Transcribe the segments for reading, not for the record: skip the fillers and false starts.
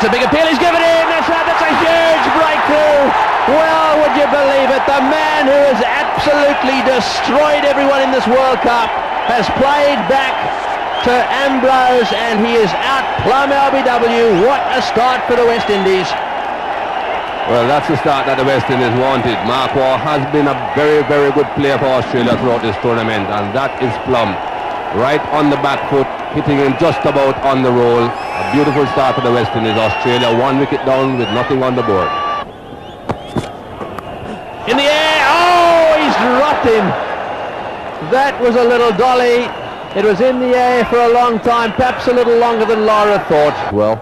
That's a big appeal. He's given him. That's a huge breakthrough. Well, would you believe it? The man who has absolutely destroyed everyone in this World Cup has played back to Ambrose, and he is out plumb LBW. What a start for the West Indies. Well, that's the start that the West Indies wanted. Mark Waugh has been a very, very good player for Australia throughout this tournament, and that is plumb. Right on the back foot, hitting him just about on the roll. A beautiful start for the West Indies. Australia 1 wicket down with nothing on the board. In the air, oh, he's dropped him. That was a little dolly. It was in the air for a long time, perhaps a little longer than Lara thought. Well,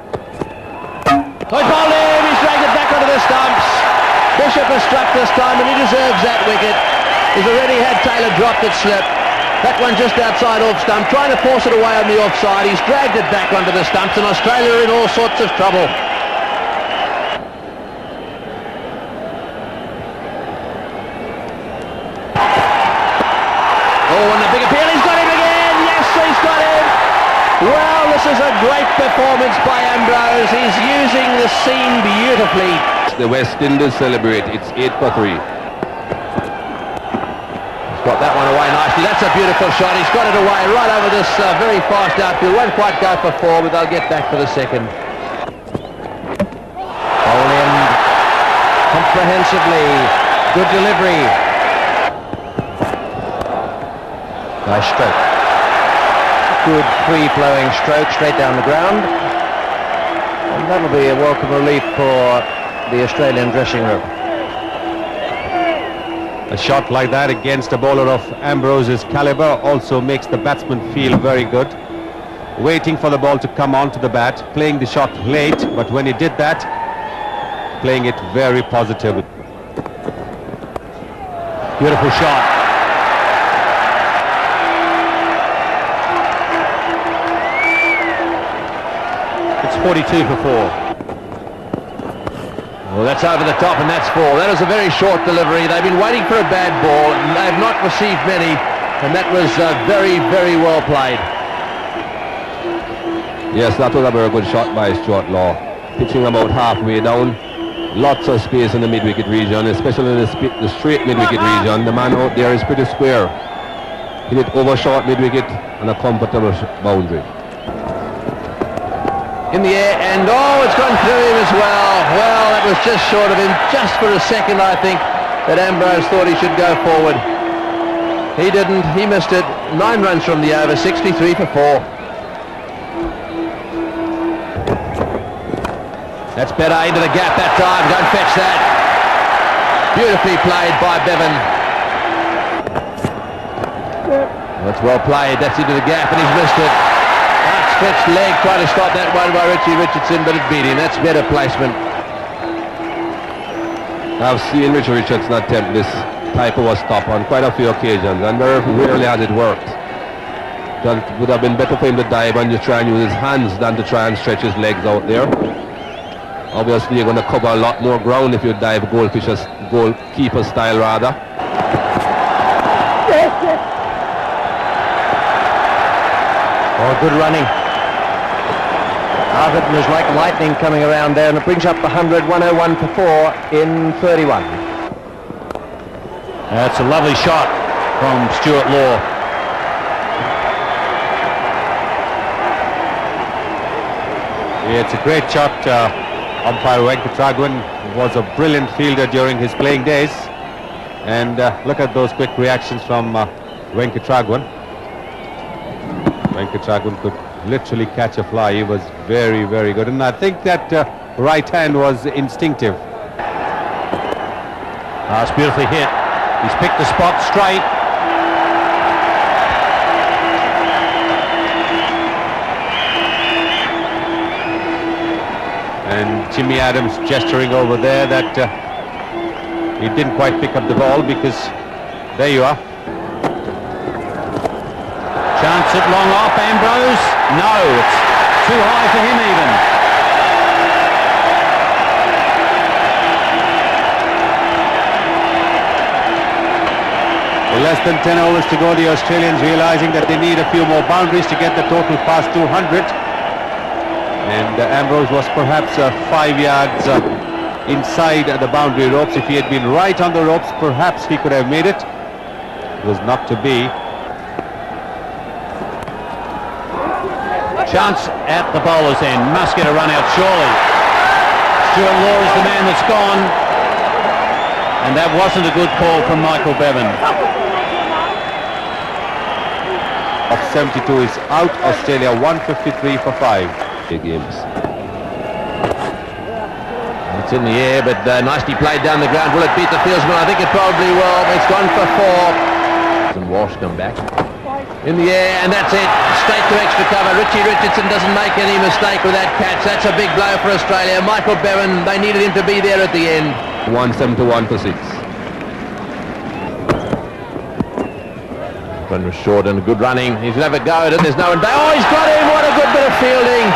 He's bowled him, he's dragged it back onto the stumps. Bishop has struck this time, and he deserves that wicket. He's already had Taylor dropped it slip. That one just outside off stump, trying to force it away on the offside. He's dragged it back onto the stumps, and Australia are in all sorts of trouble. Oh, and the big appeal, he's got him again. Yes, he's got him. Well, this is a great performance by Ambrose. He's using the seam beautifully. the West Indies celebrate. It's 8 for 3. Got that one away nicely. That's a beautiful shot. He's got it away right over this very fast outfield. Won't quite go for 4, but they'll get back for the second. Bowling comprehensively. Good delivery. Nice stroke. Good free-flowing stroke straight down the ground. And that'll be a welcome relief for the Australian dressing room. A shot like that against a bowler of Ambrose's caliber also makes the batsman feel very good. Waiting for the ball to come onto the bat, playing the shot late, but when he did that, playing it very positive. Beautiful shot. It's 42 for 4. Well, that's over the top, and that's 4. That was a very short delivery. They've been waiting for a bad ball, and they've not received many, and that was very, very well played. Yes, that was a very good shot by Stuart Law. Pitching about halfway down. Lots of space in the mid-wicket region, especially in the straight mid-wicket region. The man out there is pretty square. Hit it over short mid-wicket and a comfortable boundary. In the air, and oh, it's gone through him as well. Well, that was just short of him, just for a second, I think, that Ambrose thought he should go forward. He didn't, he missed it. 9 runs from the over, 63 for 4. That's better, into the gap that time, don't fetch that. Beautifully played by Bevan. That's well played, that's into the gap, and he's missed it. Outstretched leg, trying to stop that one by Richie Richardson, but it beat him. That's better placement. I've seen Richie Richardson attempt this type of a stop on quite a few occasions, and very rarely has it worked. It would have been better for him to dive and just try and use his hands than to try and stretch his legs out there. Obviously, you're going to cover a lot more ground if you dive goalkeeper style rather. Oh, good running. Arvind was like lightning coming around there, and it brings up the 100, 101 for 4 in 31. That's a lovely shot from Stuart Law. Yeah, it's a great shot. Umpire Venkatragwan was a brilliant fielder during his playing days. And look at those quick reactions from Venkatragwan. Venkatragwan could literally catch a fly. He was very, very good. And I think that right hand was instinctive. It's beautifully hit. He's picked the spot straight. And Jimmy Adams gesturing over there that he didn't quite pick up the ball, because there you are. Chance it long off, Ambrose. No, it's too high for him even. Well, less than 10 overs to go, the Australians realizing that they need a few more boundaries to get the total past 200. And Ambrose was perhaps 5 yards inside the boundary ropes. If he had been right on the ropes, perhaps he could have made it. It was not to be. Chance at the bowler's end. Must get a run out surely. Stuart Law is the man that's gone. And that wasn't a good call from Michael Bevan. Of 72 is out. Australia 153 for 5. Games. It's in the air, but nicely played down the ground. Will it beat the fieldsman? I think it probably will. It's gone for 4. And Walsh come back. In the air, and that's it. Straight to extra cover. Richie Richardson doesn't make any mistake with that catch. That's a big blow for Australia. Michael Bevan, they needed him to be there at the end. 171 for 6. Run was short and good running. He's never go at it. There's no one. Oh, he's got him. What a good bit of fielding.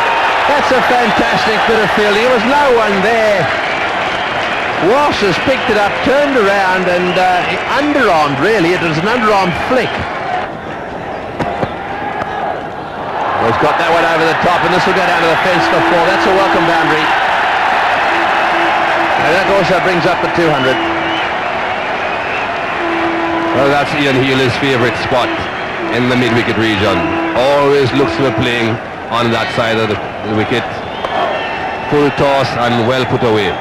That's a fantastic bit of fielding. There was no one there. Walsh has picked it up, turned around, and underarmed, really. It was an underarm flick. Well, he's got that one over the top, and this will go down to the fence for 4. That's a welcome boundary. And that also brings up the 200. Well, that's Ian Healy's favourite spot in the mid-wicket region. Always looks to be playing on that side of the wicket. Full toss and well put away.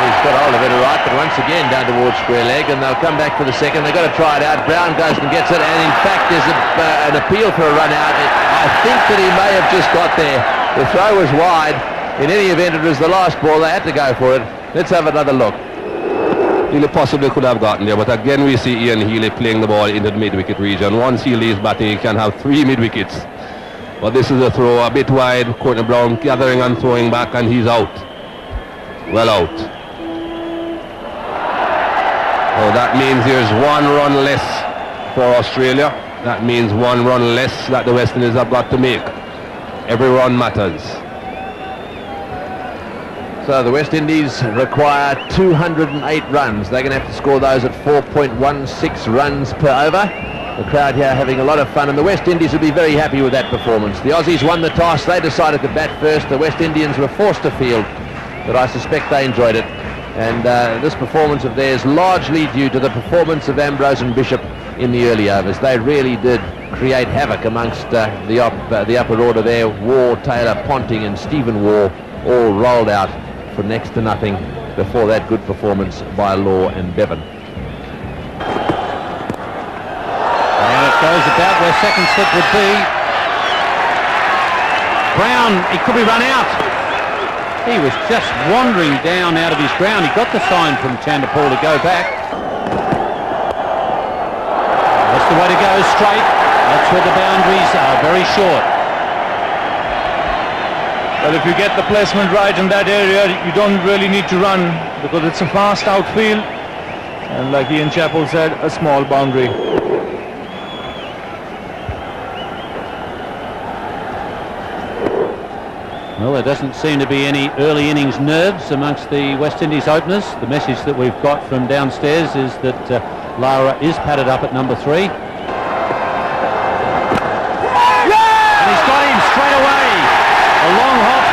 He's got hold of it all right, but once again down towards square leg, and they'll come back for the second. They've got to try it out. Brown goes and gets it, and in fact there's an appeal for a run out. I think that he may have just got there. The throw was wide. In any event, it was the last ball. They had to go for it. Let's have another look. Healy possibly could have gotten there, but again we see Ian Healy playing the ball into the mid-wicket region. Once Healy is batting, he can have 3 mid-wickets. But this is a throw a bit wide. Courtney Brown gathering and throwing back, and he's out. Well out. So that means there's 1 run less for Australia. That means 1 run less that the West Indies have got to make. Every run matters. So the West Indies require 208 runs. They're going to have to score those at 4.16 runs per over. The crowd here having a lot of fun, and the West Indies will be very happy with that performance. The Aussies won the toss. They decided to bat first. The West Indians were forced to field, but I suspect they enjoyed it. And this performance of theirs largely due to the performance of Ambrose and Bishop in the early overs. They really did create havoc amongst the upper order there. Waugh, Taylor, Ponting and Stephen Waugh all rolled out for next to nothing before that good performance by Law and Bevan. And it goes about where second slip would be. Brown, he could be run out. He was just wandering down out of his ground. He got the sign from Chanderpaul to go back. That's the way to go, straight. That's where the boundaries are, very short. But if you get the placement right in that area, you don't really need to run because it's a fast outfield, and like Ian Chappell said, a small boundary. Well, there doesn't seem to be any early innings nerves amongst the West Indies openers. The message that we've got from downstairs is that Lara is padded up at number 3. And he's got him straight away. A long hop,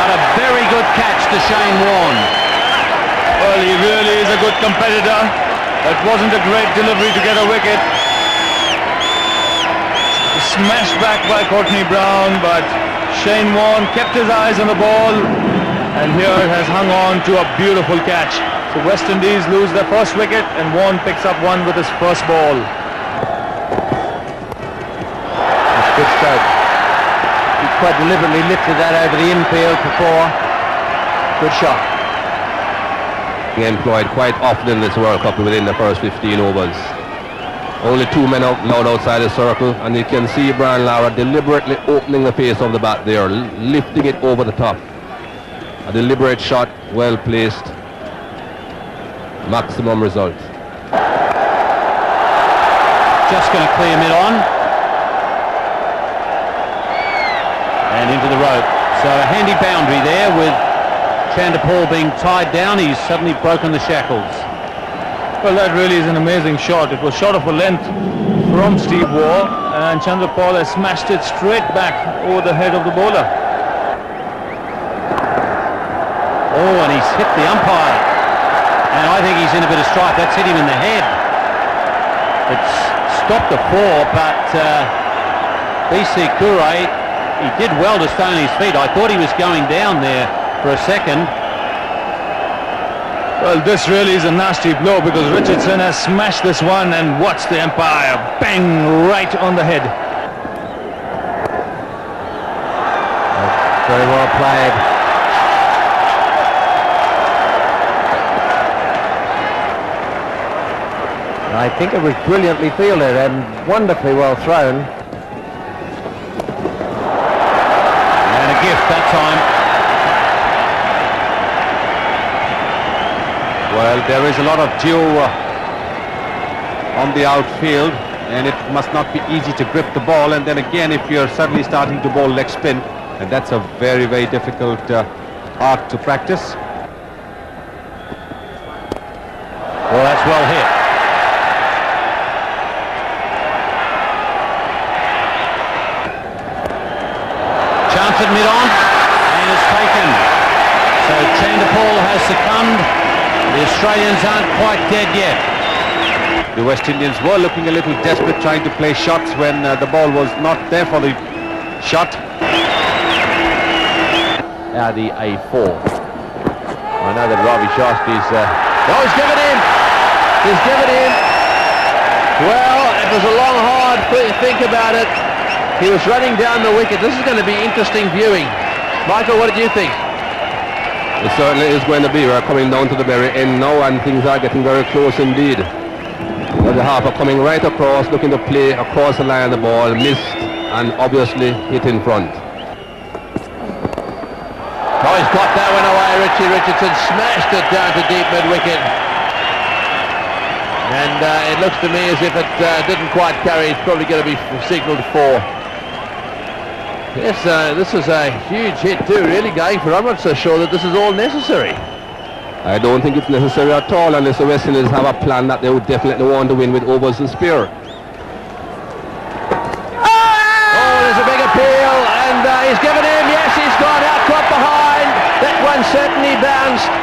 but a very good catch to Shane Warne. Well, he really is a good competitor. That wasn't a great delivery to get a wicket. Smashed back by Courtney Brown, but Shane Warne kept his eyes on the ball, and here has hung on to a beautiful catch. So West Indies lose their first wicket, and Warne picks up one with his first ball. That's good stroke. He quite deliberately lifted that over the infield before. Good shot. He employed quite often in this World Cup within the first 15 overs. Only 2 men out loud outside the circle, and you can see Brian Lara deliberately opening the face of the bat there, lifting it over the top. A deliberate shot, well placed. Maximum result. Just going to clear mid-on. And into the rope. So a handy boundary there with Chanderpaul being tied down. He's suddenly broken the shackles. Well, that really is an amazing shot. It was short of a length from Steve Waugh, and Chandrapal has smashed it straight back over the head of the bowler. Oh, and he's hit the umpire. And I think he's in a bit of strife. That's hit him in the head. It's stopped the 4, but BC Kure, he did well to stay on his feet. I thought he was going down there for a second. Well, this really is a nasty blow because Richardson has smashed this one, and watch the umpire bang right on the head. Very well played. I think it was brilliantly fielded and wonderfully well thrown. And a gift that time. Well, there is a lot of dew on the outfield, and it must not be easy to grip the ball. And then again, if you're suddenly starting to bowl leg spin, and that's a very, very difficult art to practice. Well, that's well hit. Chance at mid-on, and it's taken. So Chandrapal has succumbed. The Australians aren't quite dead yet. The West Indians were looking a little desperate, trying to play shots when the ball was not there for the shot. Audi A4. I know that Ravi Shastri's... oh, he's given in! He's given in! Well, it was a long, hard think about it. He was running down the wicket. This is going to be interesting viewing. Michael, what did you think? It certainly is going to be. We're coming down to the very end now, and things are getting very close indeed. The half are coming right across, looking to play across the line of the ball, missed, and obviously hit in front. Oh, he's got that one away. Richie Richardson smashed it down to deep mid-wicket. And it looks to me as if it didn't quite carry. It's probably going to be signalled 4. Yes, this is a huge hit too, really going for. I'm not so sure that this is all necessary. I don't think it's necessary at all unless the West Indies have a plan that they would definitely want to win with overs and spear. Oh, there's a big appeal, and he's given in. Yes, he's gone out, caught behind. That one certainly bounced.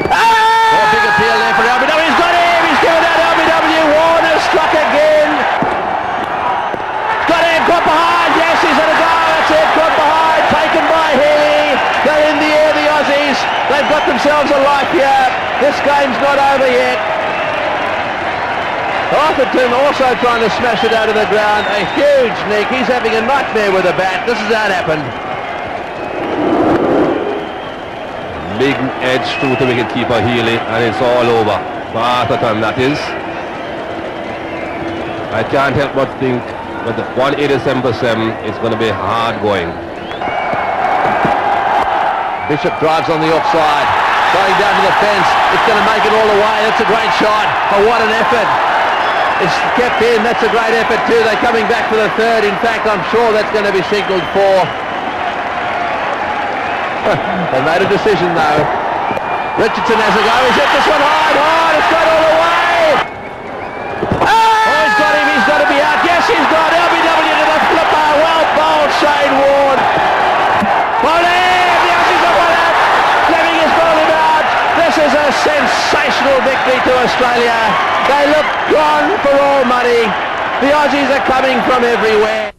Oh, big appeal there for LBW. He's got him. He's given out LBW. Warner struck again. Got him, caught behind. Yes, he's had a go. That's it, caught behind. Taken by Healy. They're in the air, the Aussies. They've got themselves a life here. This game's not over yet. Arthurton also trying to smash it out of the ground. A huge nick. He's having a nightmare with a bat. This is how it happened. Big edge through to wicketkeeper Healy, and it's all over. For Arthurton, that is. I can't help but think with the 187 for 7, it's going to be hard going. Bishop drives on the offside, going down to the fence. It's going to make it all the way. That's a great shot. Oh, what an effort. It's kept in. That's a great effort too. They're coming back for the third. In fact, I'm sure that's going to be signalled 4. They made a decision though. Richardson has a go. He's hit this one hard. It's got all the way. Oh, he's got him. He's got to be out. Yes, he's got LBW to the flipper. Well bowled, Shane Warne. The Aussies have won it. Fleming has bowled him out. This is a sensational victory to Australia. They look gone for all money. The Aussies are coming from everywhere.